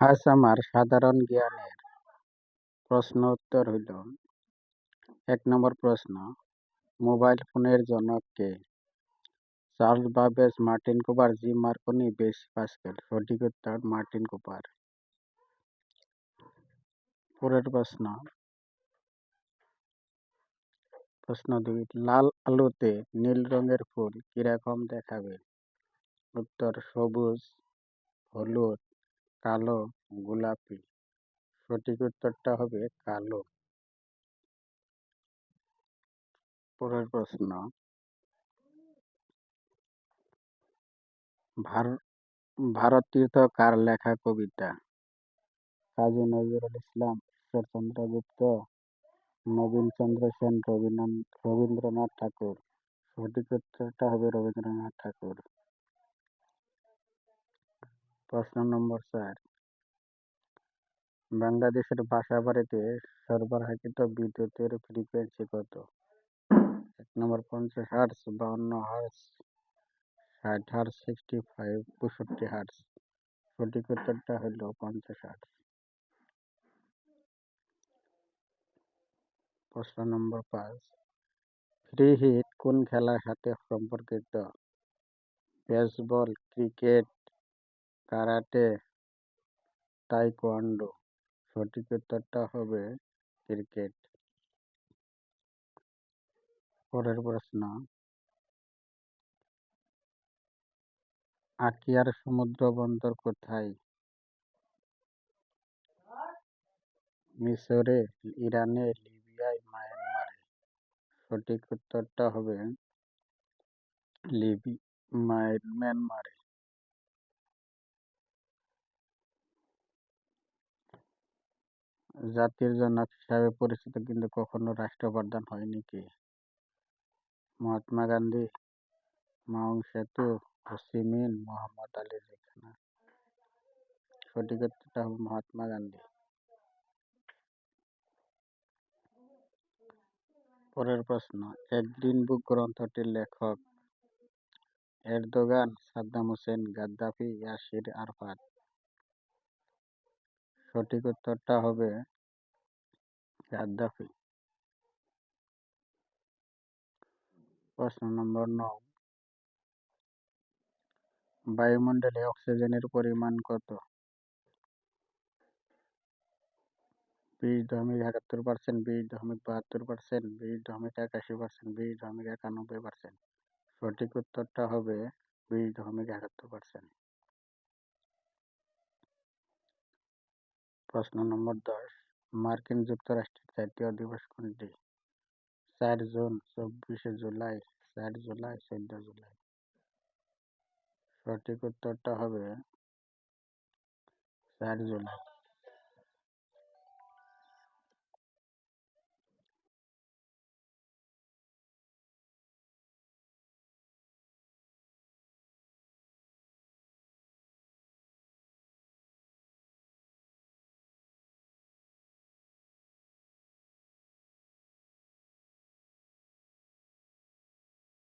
আজ আমার সাধারণ জ্ঞানের প্রশ্ন উত্তর হইল, ১ নম্বর প্রশ্ন, মোবাইল ফোনের জনক কে? চার্লস বাবেজ, মার্টিন কুপার, জি মার্কনি, ব্লেস পাস্কেল। সঠিক উত্তর মার্টিন কুপার। পরের প্রশ্ন, প্রশ্ন ২, লাল আলুতে নীল রঙের ফুল কিরকম দেখাবে? উত্তর সবুজ, হলুদ, কালো, গোলাপি। সঠিক উত্তরটা হবে কালো। পরের প্রশ্ন, ভারতীয়ত কার লেখা কবিতা? কাজী নজরুল ইসলাম, ঈশ্বরচন্দ্র গুপ্ত, নবীনচন্দ্র সেন, রবীন্দ্রনাথ ঠাকুর। সঠিক উত্তরটা হবে রবীন্দ্রনাথ ঠাকুর। প্রশ্ন নম্বর ৪, বাংলাদেশের বাসাবাড়িতে সরবরাহকৃত বিদ্যুতের ফ্রিকোয়েন্সি কত? ১ নম্বর ৫০ হার্টজ, ৫২ হার্টজ, ৬০ হার্টজ, ৬৫ হার্টজ। সঠিক উত্তরটা হলো ৫০ হার্টজ। প্রশ্ন নম্বর ৫, ফ্রি হিট কোন খেলার সাথে সম্পর্কিত? Baseball, cricket, karate, taekwondo. সঠিক উত্তরটা হবে ক্রিকেট। পরের প্রশ্ন, আকিয়ার সমুদ্র বন্দর কোথায়? মিশরে, ইরানে, লিবিয়ায়, মায়ানমারে। সঠিক উত্তরটা হবে মায়ানমারে। জাতির জনক হিসাবে পরিচিত কিন্তু কখনো রাষ্ট্রপ্রধান হয়নি কে? মহাত্মা গান্ধী, মাও সেতু, হো চি মিন, মোহাম্মদ আলী জিন্নাহ। সঠিক উত্তরটা হবে মহাত্মা গান্ধী। পরের প্রশ্ন, এক গ্রিন বুক গ্রন্থটির লেখক এরদোগান, সাদ্দাম হোসেন, গাদ্দাফি, ইয়াসির আরাফাত। সঠিক উত্তরটা হবে গাদ্দাফি। প্রশ্ন নম্বর ৯, বায়ুমণ্ডলে অক্সিজেনের পরিমাণ কত? ২০.৭১%, ২০.৭২%, ২০.৮১%, ২০.৯১%। সঠিক উত্তরটা হবে ২০.৭১%। প্রশ্ন নম্বর ১০, মার্কিন যুক্তরাষ্ট্রের জাতীয় দিবস কোনটি? ৪ জুন, ২৪শে জুলাই, ৪ জুলাই, ১৪ জুলাই। সঠিক উত্তরটা হবে ৪ জুলাই।